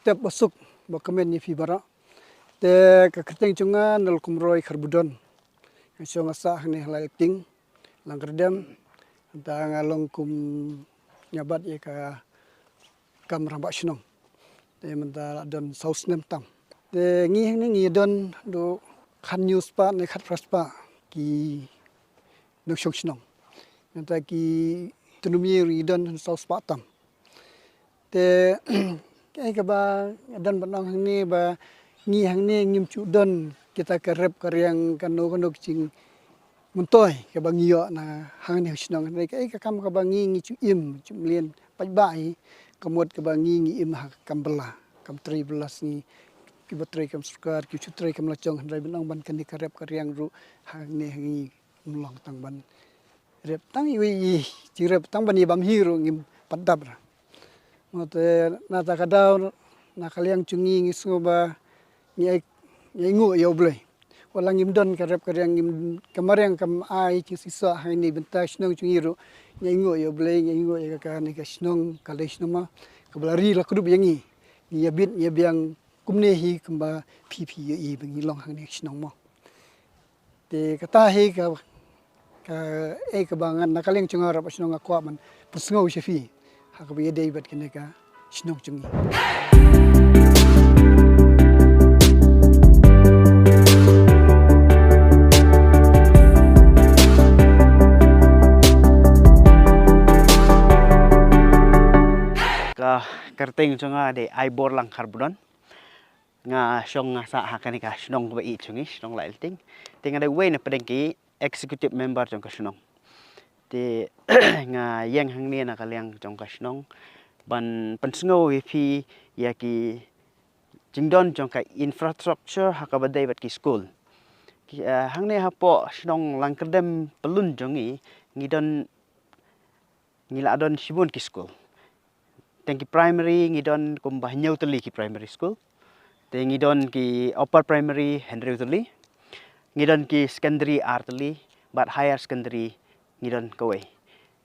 step masuk bakamen ni fibara te kaketeng cunga nal kumroi karbudon so ngasa ni halal ting langkerdem anta ngalong kum nyabat ye ka kam rambak shnong te menta don saus nem tam te ngi don do khan news pa ne khat pras pa ki nok shok shnong anta ki tunumi ri don saus pa tam te cái ba dan banang ni ba ngi hang ni ngim chu don kita kerep karyang kanu cing muntoy ke ba ngiyo na hang ni shnong ni cái kam ka ba ngi chu im chu lien pai bai kamot ke ba ngi im ha kam bela kam 13 ni ki ba tre kam sukar ki chu tre kam la chong rai banang ban kan ni kerep karyang ru hang ni ngi long tang ban rep tang yi chi rep tang ban ni bam hiru ngim padap ra mote nata kadau nakaliang cungi ngisuba nyai ngu yo blai walang imdon karep karyang im kamarang kam ai ci sisa haini bentak snong cungi ro nyai ngu yo blai nyai ngu ya ka ni ka snong kalesh nama kablari la kudu yangi ni yabit yabiang kumne hi kamba pp yi bengi long hang ni snong mo te kata hi ka ka bangan nakaliang cunga rap snong akwa man pusngau shefi hakabi dei bat kineka snong cungi ka kerteng chunga de aibor lang karbudon nga syong nga sa hakani ka snong ba i chungi snong lail ting tinga de we na pedengki executive member chong ka snong te nga yang hang ni na kaliang chong ka snong ban pensngo fi ya ki jingdon chong ka infrastructure hakabadai bat ki school ki hang ne hapo snong langkerdem pelun jongi ngidon ngila adon sibun ki school tengki primary ngidon kumbah nyauteli ki primary school te ngidon ki upper primary Henry Uteli ngidon ki secondary Arteli but higher secondary ngidon kowe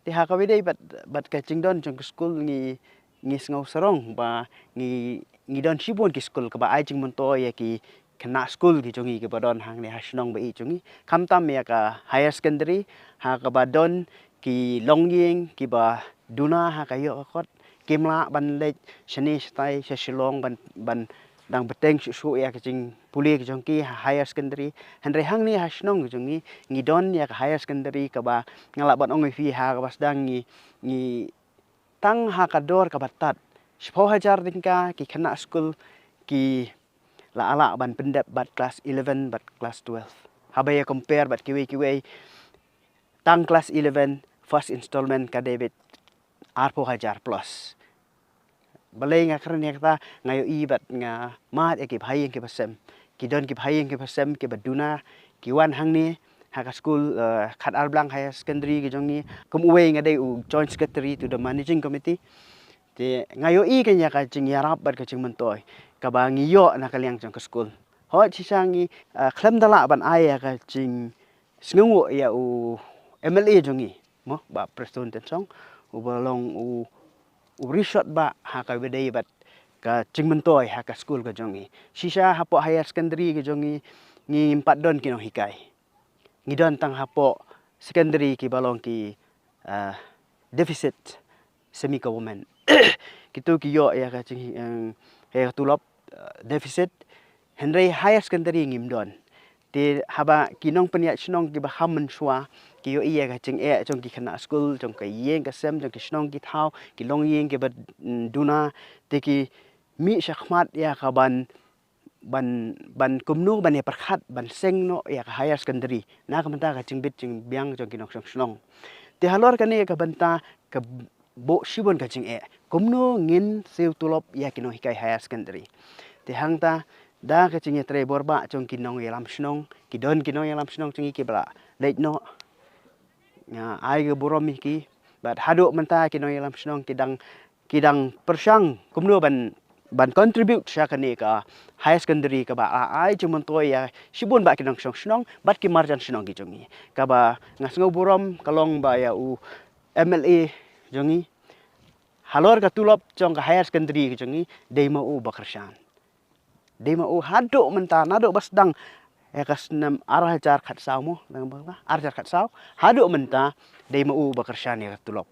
te hakawide bat ka jingdon jong school ngi ngau sarong ba ngidon sibun ki school ka ba ai jing monto ya ki kena school ki jongi ke badon hang ne hasnong ba i jongi kamtam ya ka higher secondary ha ka badon ki longying ki ba duna ha ka yo kot kimla ban le shani stai shilong ban dang beteng su ya kicing puli ki jongki higher secondary henry hang ni hasnong jongi ngidon ya ka higher secondary ka ba ngala ban ong fi ha ka basdang ngi tang ha ka dor ka batat 10,000 tingka ki kena school ki la ala ban pendep bat class 11 bat class 12 habaya compare bat kiwe tang class 11 first installment ka debit 4,000 plus balai nga kren yakta ngayo ibat nga mat e ki bhai ki pasem ki don ki bhai ki pasem ki baduna ki wan hang ni ha ka school khat arblang higher secondary ki jongi kum uwe nga dei u joint secretary to the managing committee te ngayo i ka nya ka jing yarap bat ka jing mentoy ka ba ngiyo na kaliang jong ka school ho chi sangi khlem dala ban ai ka jing sngu ya u MLA jongi mo ba preston tensong u balong u resort ba ha ka bedai bat ka chingmentoy ha ka school ka jongi sisa hapo higher secondary ki jongi ngi 4 don kinong hikai ngidon tang hapo secondary ki balong ki deficit semi government kitu ki yo ya ka ching he tulop deficit henry higher secondary ngimdon te haba kinong penya snong ki ba hammen shwa ki yo iya ka ching chong ki khana school chong ka yeng ka sem chong ki snong ki thau ki long yeng ki ba duna te ki mi shakhmat ya ka ban kumnu ban ya perkhat ban seng no ya ka higher secondary na ka menta ka ching bit ching biang chong ki nok snong te halor ka ne ka banta ka bo shibon ka ching kumnu ngin seu tulop ya ki no hikai higher secondary te hangta da ka ching tre borba chong ki nong yalam snong ki don ki nong yalam snong ching ki bla leit no ya ai ge boromi ki bat hadu menta ki nong yalam snong kidang persang kumnu ban contribute sya kani ka high secondary ka ba ai ching montoy ya sibun ba ki nong snong bat ki marjan snong ki jongi ka ba ngasngo borom kalong ba ya u MLA jongi halor ka tulop jong ka higher secondary jongi dei mau bakarsan dei mau hado menta nado basdang kasnam arah jar khat saw mo nang bangla arah khat saw hado menta dei mau bakarsan ya tulop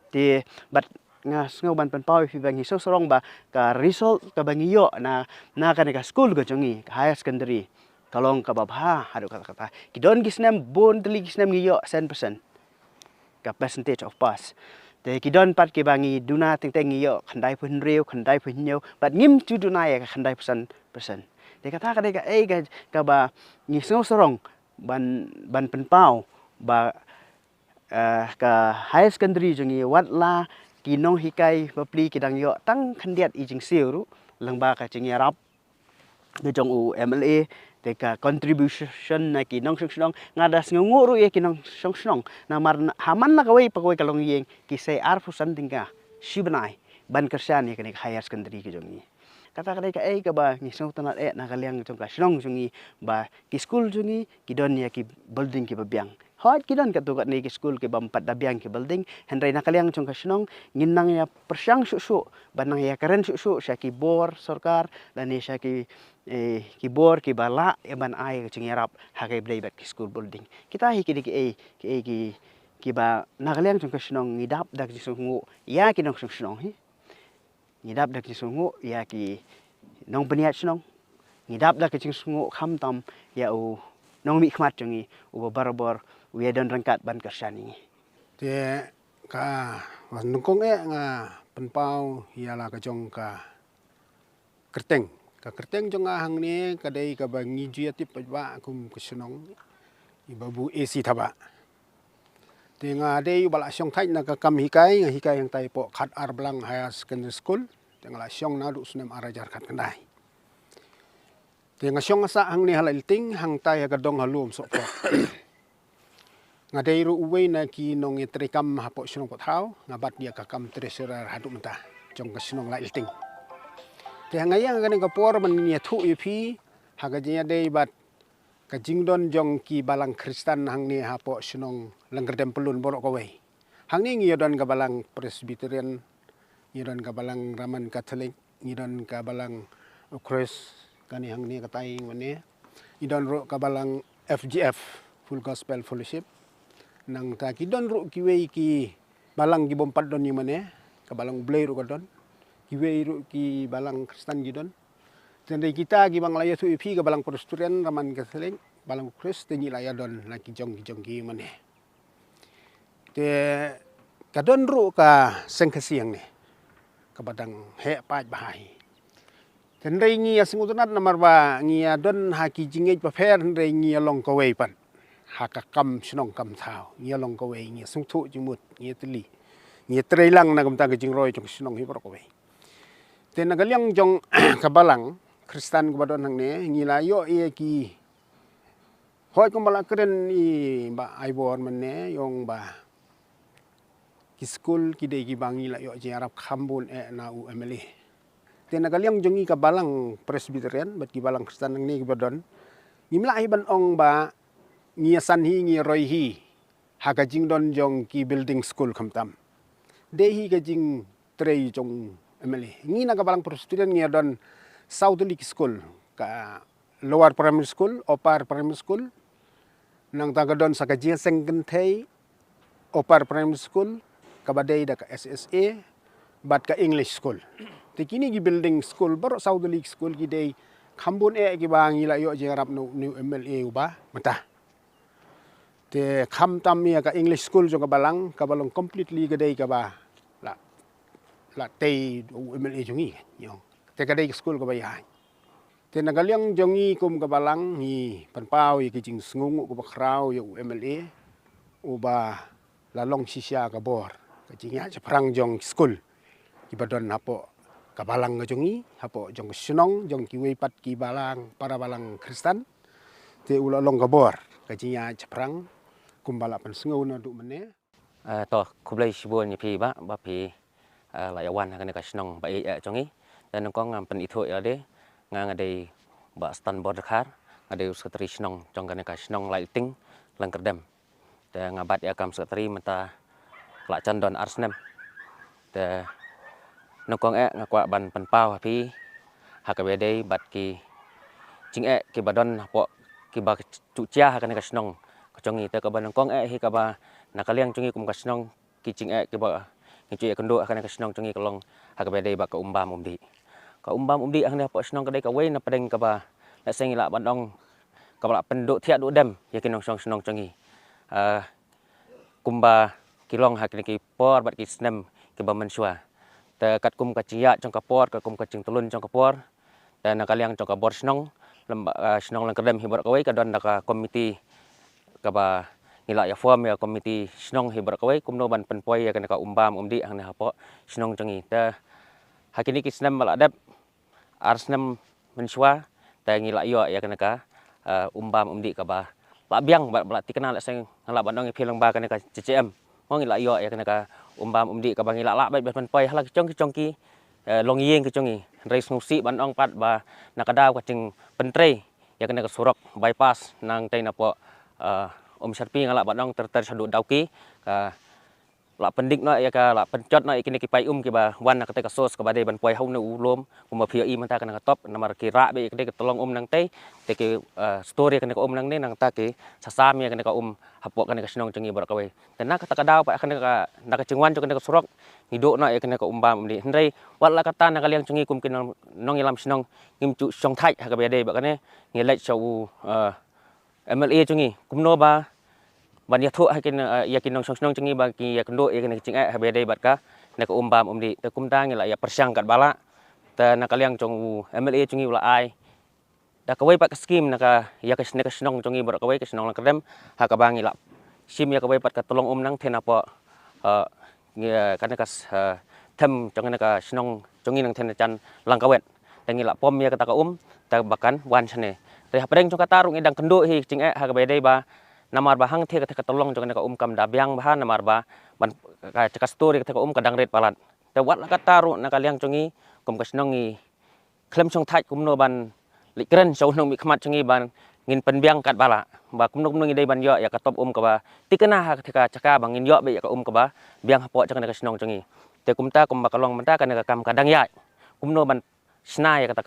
ti bat ngas ngau ban pan pau fi bangi so sorong ba ka result ka bangi yo na ka school ka jongi ka higher secondary kalong ka babha hado kata kidon gisnam bon teli gisnam ngiyo 100% ka percentage of pass te kidon pat ki bangi duna teng teng ngiyo khandai pun riu khandai pun nyo bat ngim tu duna ya khandai persen te kata ka ba ngi so sorong ban pan pau ba ka higher secondary jongi wat la kinong hikai papli kidang yo tang khandiat i jing siu langba ka jing yarap de jong u MLA te ka contribution na kinong song ngadas nguru ye kinong song na mar haman na kawai pakoi kalong yeng ki say arfusan tingka shibnai ban kersan ye kanik higher secondary ki jongi kata ka ka ba ni song tanat na kaliang jong ka song jongi ba ki school jongi kidon ya ki building ki babyang hot kidon ka tukat ni ki school ki bampat dabyang ki building hendrai na kaliang jong ka song nginang ya persyang susu banang ya karen susu sya ki bor sarkar dan ni sya ki bor ki bala ban ai ka yarap hakai blai bat ki school building kita hi ki ba na kaliang jong ka song ngidap dak ji sungu ya ki nong song hi ngidap dak ji sungu ya ki nong peniat song ngidap dak ji sungu kham tam ya u nong mi khmat jongi u barabor we don rangkat ban kersani te ka nungkong nga penpau ialah ka jong ka kerteng jong hang ni kadai ka bangi jia tip ba kum kesenong ibabu AC thaba te nga dei bala syong thai na ka kam hikai yang tai po khat ar blang higher secondary school te ngala syong na du sunem arajar khat kandai te nga syong sa hang ni halal ting hang tai ka dong halum so po nga dei ru uwe na ki nong itrekam hapo syong pot hau ngabat dia ka kam treasurer hadu menta jong ka syong la ilting te ngaya nga ka por man ni thu ip haga jia dei bat ka jingdon jong ki balang Kristen hang ni hapo syong langgerdem pelun borok kowe hang ni ngiyodon ka balang Presbyterian ngiyodon ka balang Roman Catholic ngiyodon ka balang Christ kani hang ni katai mane idon ro ka balang FGF Full Gospel Fellowship nang ta ki don ro ki wei ki balang ki bompat don ni mane ka balang blai ro ka don ki wei ro ki balang Kristen gi don tendai kita ki bang laya tu ipi ka balang Presbyterian Roman Catholic balang Kristen ni laya don na ki jong ki mane te ka don ro ka seng kasiang ni ka badang he paj bahai tendai ngi asingutunat namar ba ngi don ha ki jingej pa fer tendai ngi long ka wei pan haka kam snong kam thao ngia long ko we ngia sung thu jimut ngia tli ngia treilang na kam ta jing roi jong snong hi bor ko we te na galiang jong kabalang Kristen ko badon hang ne ngi la yo e ki hoi ko mala kren i ba ai bor man ne yong ba ki school ki de ki bangi la yo je arab khambun e na u MLA te na galiang jong i kabalang Presbyterian bat ki balang Kristen hang ne ki badon ngimla hi ban ong ba ngia san hi ngia roi hi haka jing don jong ki building school khamtam de hi ka jing trei jong MLA ngi na ka balang Presbyterian ngia don South League School ka lower primary school upper primary school nang ta ka don sa ka jing sengken thei upper primary school ka badai da ka SSA bat ka English school te kini gi building school bar South League School ki dei khambun e ki bangi la yo je rap no new MLA uba mata te kham tam ya ka English school jo ka balang completely ka dei ka ba la tei MLA jongi yo te ka dei school ka ba ya te na galiang jongi kum ka balang ni panpau i ki jing sngungu ko ba krau yo MLA u ba la long sisia ka bor ka jing ya prang jong school ki badon hapo ka balang ka jongi hapo jong snong jong ki wei pat ki balang para balang Kristen te ula long ka bor ka jing ya prang kumbala pan sngau na du mane to kublai shibon ni pi ba pi la yawan kan ka snong ba e chongi dan ko ngam pen itho ya de nga dei ba stan border khar ngade sekretari snong jong kan ka snong lai ting lang kerdem te ngabat ya kam sekretari mata la chandon arsnem te nongkong ngakwa ban penpau api hakabede bat ki jing ki badon po ki ba cucia hakan ka snong kachongi te ka ban nongkong hi ka ba nakaliang chungi kum ka snong ki jing ki ba ki cuia kendo hakan ka snong chungi kalong hakabede ba ka umbam umdi hakan po snong ka dei ka we na padeng ka ba la seng la bandong ka ba penduk thiak duk dem ya ki nong snong chungi kumba kilong hakan ki por bat ki snem ki ba mensua te kat kum ka cia trong ka por ka kum ka cing telun trong ka por dan nakaliang trong ka bor snong snong lang kedem hibar ka we ka don ka komiti ka ba ngila ya form ya komiti snong hibar ka we kum no ban penpoi ya ka umbam umdi hang ha po snong changi te hakini ki snem mala dep ar snem mensua te ngila yo ya ka umbam umdi ka ba la biang ba tikena la seng la bandong philang ba ka CCM mo ngila yo ya ka umbam umdi ka bang ngila la ba penpoi hala chong ki long yeng ke chongi rais ngusi ban ong pat ba nakadaw ka ching pentre ya kena ka surok bypass nang tay na po sarpi ngala ban ong ter sadu dawki ka la pendik no ya ka la pencot no ikini ki pai ki ba wan na ka ka sos ka ba de ban poi hau no ulom kuma phia I manta kana ka top namar ki ra be ka tolong nang tay te ki story kana ka nang ne nang ta ki sasam ya kana ka hapo kana ka snong chongi bar ka we te na ka kadaw pa kana ka na ka chingwan kana ka surok hidup nak ya kena ka umbam umdi hendai wat la kata nak kaliang chungi kum kinong nong ilam snong ngim chu song thai ha ka bede ba kane ngilai chau MLA chungi kumno ba ban ya thu ha kin ya kinong snong chungi ba ki ya kendo ya kena ching ha bede bat ka nak umbam umdi te kum ta ngila ya persyang kat bala te nak kaliang chung MLA chungi wala ai da ka wei pat ka skim nak ya ka snong chungi bar ka wei ka snong lang kadem ha ka bang ila sim ya ka wei pat ka tolong nang thena po karena kas tem jangan ka snong jongi nang ten chan lang kawet tangi la pom ya kata ka ta bakan wan chane te hapreng jong kata rung idang kendo hi ching ha ka bede ba namar ba hang the ka tolong jangan ka kam da byang ba namar ba ban ka ka story ka kadang ret palat te wat la kata ru na ka liang jongi kum ka snong i klem chong thai kum no ban likren so nong mi khmat chongi ban ngin penbiang kat bala ba kumno ngidai ban yo ya ka top ka ba tikena ha ka caka bangin yo be ya ka ka ba biang hapo chaka ka snong chongi te kumta kum ba kalong menta ka kam kadang ya kumno ban sna ya ka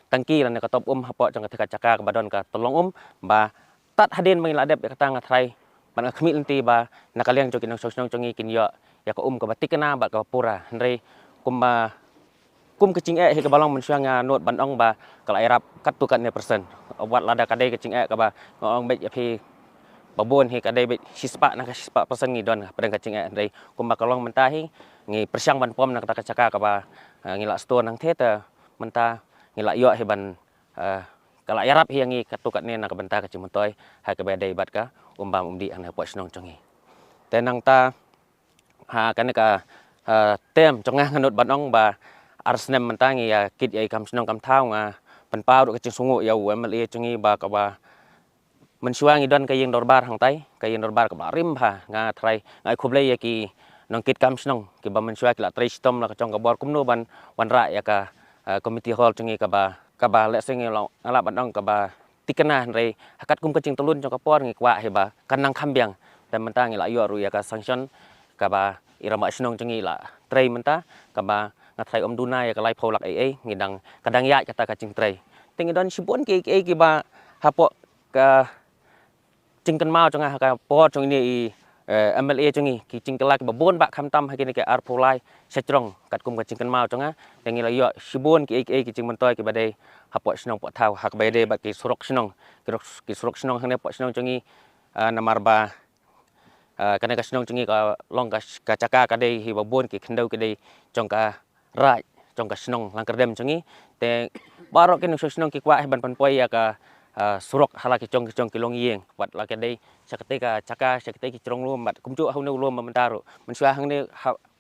tangki lan ka top hapo chaka caka ka badon ka tolong ba tat hadin mangil adep ya ka tang thrai ban khmi lenti ba nakaliang choki nang snong chongi kin yo ya ka ka ba tikena ba ka pura ndrei kum kecing he ka balong mensyang not bandong ba kala irap kat tu kat ne persen wat lada kadai kecing ka ba ngong bet phi babon he kadai bet sispa na ka sispa persen ngidon padang kecing ndai kum ba kalong menta hi ngi persyang ban pom na ka caka ka ba ngila store nang theta menta ngila yo he ban kala irap hi ngi kat tu kat ne na ka benta kecing montoi ha ka ba dai bat ka umbam umdi ang po snong chongi tenang ta ha kan ka tem chongah nganut bandong ba arsnem mentangi ya kit ya kam snong kam thau nga penpau ka ching sungu ya MLA chungi ba ka ba mensuangi don ka yeng dorbar hang tai ka yeng dorbar ka ba rim ha nga thrai ngai khublei ya ki nong kit kam snong ki ba mensuak la trai stom la ka chong ka bor kumno ban wan ra ya ka committee hall chungi ka ba le sing la ala bandong ka ba tikena rei hakat kum ka ching telun chong ka por ngi kwa he ba kanang khambiang te mentangi la yo ru ya ka sanction ka ba irama snong chungi la trai menta ka ba ngathai duna ya kalai pholak ngidang kadang ya kata ka cing trai tingidon sibon ki ba hapo ka cingkan mau chonga ka po chong ni MLA chongi ki cingkelak babon ba kham tam ha ki ar pholai setrong kat kum ka cingkan mau chonga tengila yo sibon ki cing mentoi ki badai hapo snong po thau hak bede ba ki surok snong ki surok snong hane po snong chongi namar ba kana ka snong chongi ka long ka caka ka dei hi babon ki khendau ki dei chong ka rai trong ka snong lang kerdem chongi te barok ke snong ki kwa ban panpoi ya ka surok hala ki chong ki long yeng wat la ke dei sakte ka caka sakte ki trong lum mat kum chu hau no lum mentaru mensua hang ne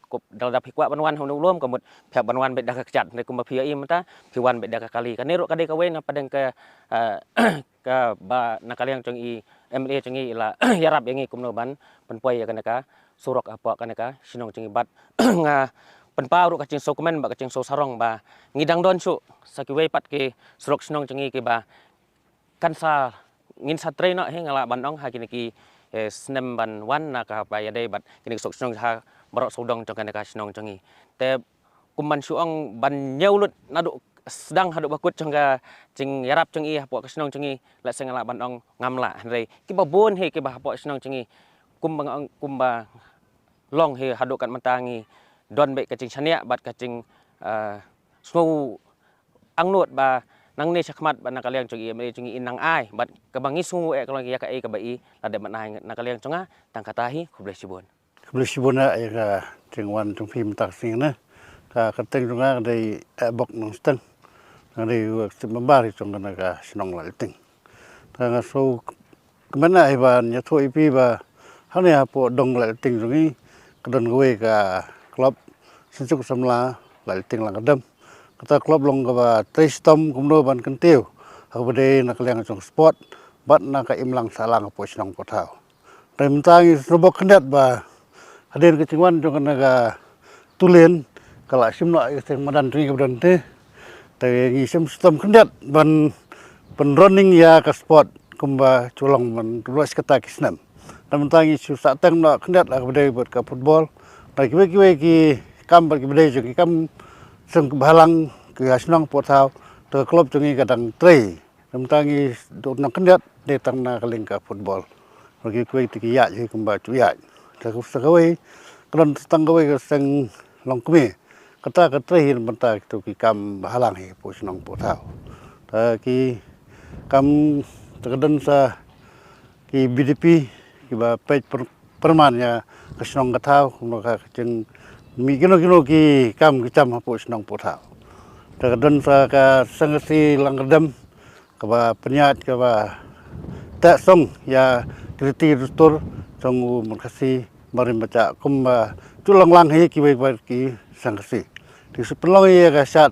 kop dal dap kwa banwan hau no lum kamut phya banwan bet dak ka chat ne kum phia I menta phiwan bet dak ka kali ka ne ro ka dei ka we na padeng ka ka ba nakaliang chong I MLA chongi la yarap yengi kum no ban panpoi ya ka surok apa ka snong chongi bat nga penpau ru kacing dokumen ba kacing sarong ba ngidang don su sakiwe pat ke surok snong chungi ke ba kansa ngin satrena he ngala bandong ha kini ki snem ban wan na ka ba ya dei bat kini sok snong ha barok sodong jong kan ka snong jongi te kumban suang ban nyaulut nadu sedang haduk bakut jong ka jing yarap jong i hapo ka snong jongi la sengala ban ong ngamla re ki ba bon he ki ba hapo snong jongi kumba long he haduk kan mentangi don be ka jing chania bat ka jing snow angnut ba nang ne sakmat ba nakaliang jongi me jongi inang ai bat ka bangi sungu kalau ya ka ka bai la de manai nakaliang jonga tang katahi kublai sibon Bersibuna ya ka cengwan trong phim tak sing na ka kateng junga dei bok nong steng dei membari trong kana ka sinong la ting ta so kemana ai ba nya thoi pi ba hane po dong la ting jungi kadon goe ka klub sinjuk samla la ting lang kadam kata klub long ka ba tristom kumno ban kentiu ha bade nak liang trong sport bat na ka imlang salang po sinong po thau dai mentangi robok kendat ba hadir ke cingwan jong naga tulen kala simno sing madan tri kebedan te ngi sim sistem kendat ban running ya ka sport kumba culong man luas kata kisnam dan mentangi susah teng no kendat ak bedai buat ka football ta kiwe ki kam ber ki bedai jong kam sing balang ke asnong potau te klub jongi kadang tri mentangi do nak kendat de tang na kaling ka football bagi kiwe ti ya ji kumba cu ya sakawai kadang tangawai ke sang longkme kata terakhir benta itu ki kam halang he posnong potau ta ki kam terkadang sa ki BDP ki ba pej perman ya kesnong katau maka jeng mi kino ki kam kicam posnong potau terkadang sa ka sangsi langkedam ka ba penyat ka ba tak song ya kriti rustur song makasih mari baca kumba tulang lang he ki sangsi di sepelong ya kasat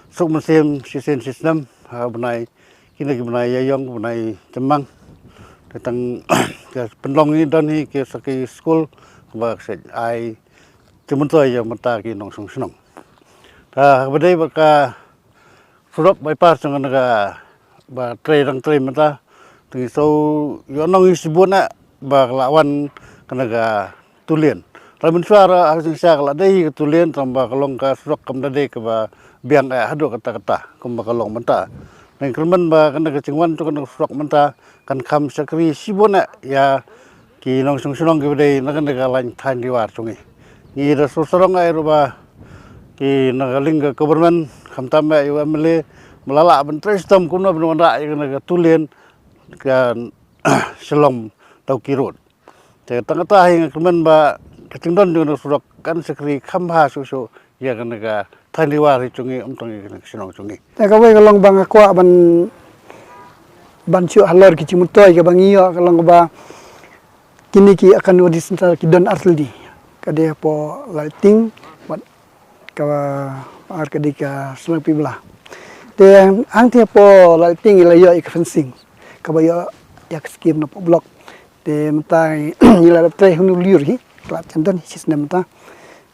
suk mesin sistem benai kini benai yayong benai cemang datang ke penlong ini dan hi ke saki school ba se ai cemunto ya mata ki nong song senong ta bedai baka surop bypass dengan naga ba trei mata tu so yo nong isibuna ba lawan kanaga tulen ramen suara harus sia kala dei tulen tambah kalong ka surok kam dade ke ba biang hadu kata kumba kalong menta nang kerman ba kanaga cingwan tu kanaga surok menta kan kam sakri sibona ya ki nong sung ke dei kanaga lain than diwar sungi ni da sorong ai ba ki nagaling government kam tamba yu amle melala bentre sistem kuno benora kanaga tulen kan selom tau kirut tengah tahing kemen ba kecingdon dengan surok kan sekri khamha susu ya kan ga thandiwar chungi umtong sinong chungi ta ka wei kalong bang akwa ban chu halar ki chimutoi ka bang iyo kalong ba kini ki akan wadi sental ki don artldi kade po lighting wat ka ar kade ka selang pibla te ang te po lighting ila yo ik fencing ka ba yo yak skim no po block te mentai nila tre hunu liur hi klat candon sistem ta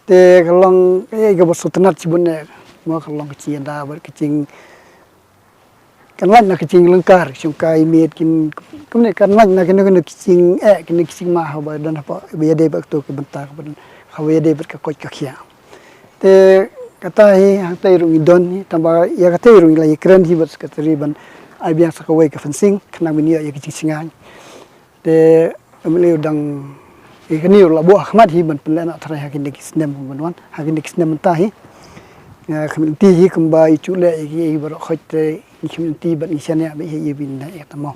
te kalong ga bosu tenat sibune mo kalong kecing da ber kecing kan lan na kecing lengkar sungkai miet kin kumne kan lan na kin kecing kin kecing mah ba dan apa biya de bak to ke bentar ben hawe de ber ka koi ka khia te kata hi hang tai rung don ni tamba ya kata rung la ikran hi bas ka triban ai biang sakawai ka fencing kena minia ya kecing singan te amle udang ikani la bo ahmad hi ban pelana thrai hakin de kisnem banwan hakin de kisnem ta hi community hi kamba ichule hi bar khoite community ban isania be hi bin na etamo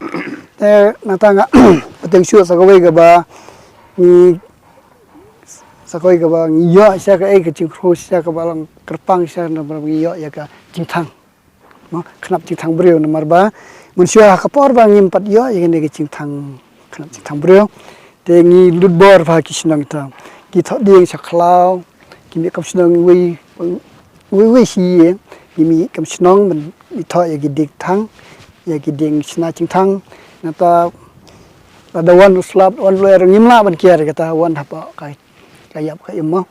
te natanga pateng shu sakawai ga ba ni sakawai ga ba yo sa ka ek ching khro sa ka ba lang kerpang sa na ba yo ya ka jingthang no knap jingthang breu nomor ba mun shu ha ka por ba ngim pat yo ya ne jingthang knap jingthang breu te ngi ludbor va kisnang ta ki tho ding saklau ki mi kam snang wi si ki mi kam snang man mi tho ya gi dik thang ya gi ding sna ching thang na ta da wan slap on lo er ngim la ban kiar ka ta wan hapa kai kayap ka immo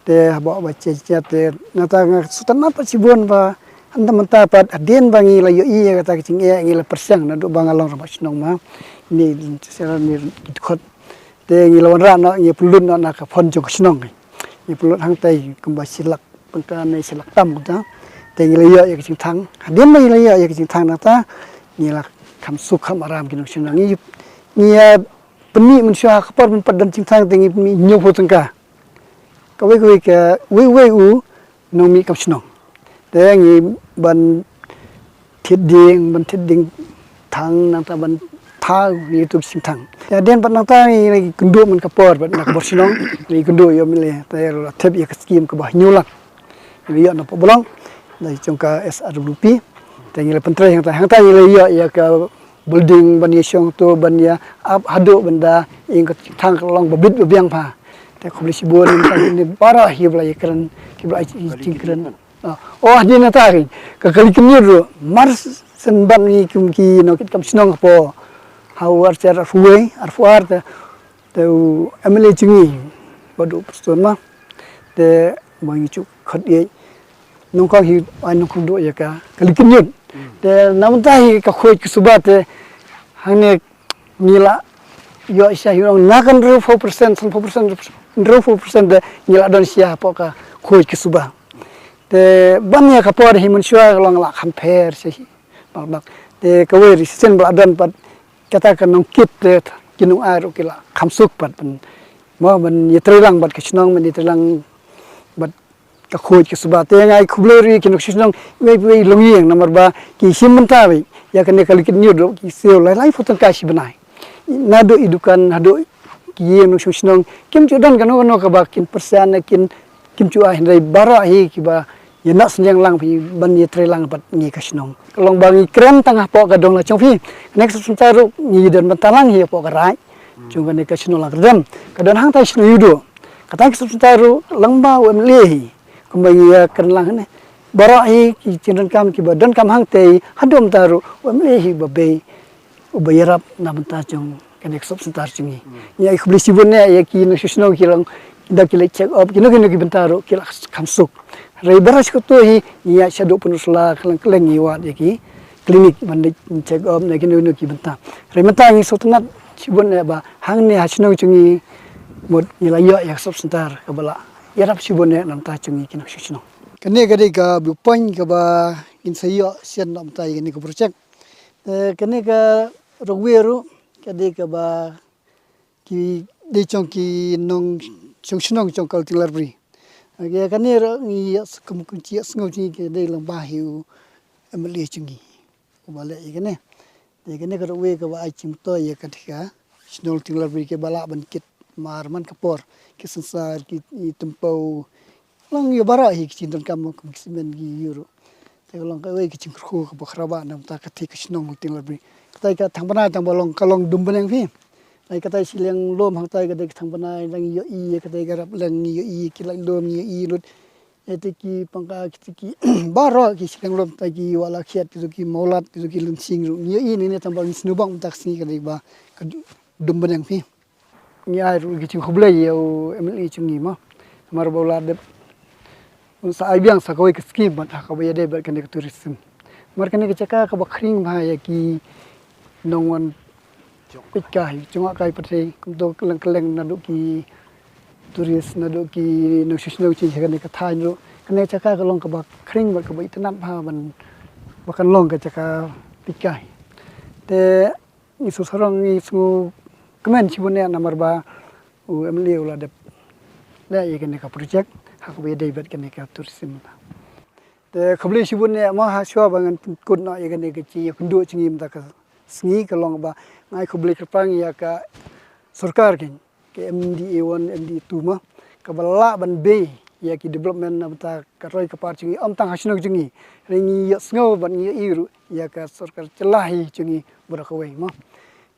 te haba ba che te na ta sutan pa sibon ba anda manta pat aden bangi la yo i ka ta ching ngi la persang na do bangalong ra snang ma ni sera ni khot te ngi lawan ra na ngi pulun na ka phon jong snong ni pelot hang tai kembali silak pengkan ni silak tam ta te ni leya ya kicing thang hadin mai leya ya kicing thang ta ni lah kam suk kam aram kinong sinang ni peni manusia kapar padan cing thang te ni nyo pho tengka kawai ke we u nong mi kam sinong te ni ban thit ding thang nang ta ban tha ni tu cing thang ya den ban nang ta ni kundu man kapor ban nak bor sinong ni kundu yo mile te ro thep ya skim ka bah nyulak ni ya na po bolong dai chongka SRWP te ni le pentre hang ta ni le ya ka building ban ya syong tu ban ya ap hadu benda ing ka thang long babit biang pha te khobli sibon ni para hi bla ya kran ki bla cing kran oh dia na ta ka kali kemir ro mars sen ban ni kum ki no kit kam sinong po hawar cara fuai arfuar te emele chingi badu person ma te mai chu khat ye nong ka hi ai nong kum do ya ka kali kemir te nam ta hi ka khoi ki suba te hane nila yo isya hirong nakan 4% de nila don sia po ka khoi ki suba te ban ya ka por hi mun shwa long la kham pher se bak te ka we sen bla dan pat kata kan nong kit te kinung aro kila kham suk pat mo ban yitrelang bat ka chnong man yitrelang bat ka khoi ki suba te ngai khubleri kinung chnong we long yeng number ba ki sim ta we ya kan kali kin nyu ki sel lai fotan ka si banai nado idukan hado ki yeng nong chnong kim chu dan kan no ka ba kin persen kin kim chu ai dai bara hi ki ba ya nak senjang lang pi ban ye trelang pat ni kasnong kalong bangi kren tangah po ka dong la chong phi next suntaru ni dan bentalang hi po ka rai chung ka ne kasnong la kadam kadon hang tai snu yudo kata suntaru langba wem le kumbai ya kren lang ne bara hi ki chinran kam ki ba don kam hang te hadom taru wem le hi ba be ubayarap na benta chung ka next suntar chingi ya khubli sibun ne ya ki no shnong ki lang dak ki check up ki no ki bentaru ki kamsuk rai beras ko to hi ya shadu punusla keleng iwat ki klinik bandit check up na kinu ki benta rai mata ngi sotnat sibun ne ba hang ne hasnong chungi mod nila ya sob sentar ka bala yarap sibun ne nam ta chungi kinu shisno kane gade ka bu point ka ba in sayo sian nam ta ni ko project kane ka rogweru kade ka ba ki de chong ki nong chong chong kal tilarbi ya kan ni kum kunci ngau ke dei lang ba hiu amli chungi bale ikane de kene ka we ka ba chim to ya ka thika snol tinglar bi ke bala ban kit mar man kapor ke sansar ki tempo lang yo bara hi chin don kam kum simen gi euro te lang ka we ki chim khu ka bakhraba nam ta ka thik snong tinglar bi ka ka thang bana tang bolong kalong dum banang phi ai kata silang lom hang tai kata thang banai lang yo i kata garap lang yo i ki lang lom yo i lut ete ki pangka ki baro ki silang lom tai ki wala khiat ki molat ki lun sing ru yo i ni tambal snubang taksi kata ba dum banang phi ni ai ru ki khoble yo emli chungi ma mar bola de sa ai biang sa koi ki skim ba ka ba de ba kan ki tourism mar kan ki chaka ka ba khring ba ya ki nongwan kai cuma kai pati untuk keleng nado ki turis nado ki no shisno chi kan ka thai no kan chaka ka long ka ba khring ba ka ba itnam ha ban bakan long ka chaka pikai te isu sarong isu kemen chibune nomor ba u emli ula de la ye kan ka project ha ka be dei bat kan ka tourism te khabli chibune ma ha shwa bangan kun na ye kan ka chi kundu chingim ta ka sngi ka long ba ngai khubli krapang ya ka sarkar ke MDA1 MDA2 ma ka bala ban be ya ki development na ta ka roi ka par chingi am tang hasno chingi ringi ya sngo ban ya iru ya ka sarkar chelahi chingi bura ka wei ma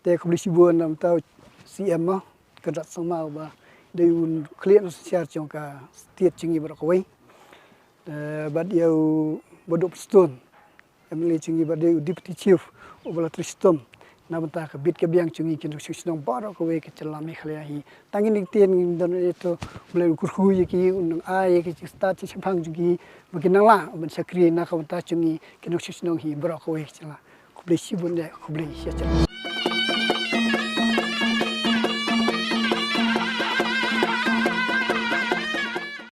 te khubli sibon nam ta CM ma ka rat sama ba de un clear share chong ka state chingi bura ka wei bad eu bodop stone emli chingi ba de deputy chief ubala tristom na banta ka bit ke biang chungi kin shisnong baro ko we ke chalami khlaya hi tangin ten don eto ble kurkhu ye ki un a ye ki sta chi phang jugi bakin la ban sakri na ka banta chungi kin shisnong hi baro ko we chala khuble sibun de khuble sia chala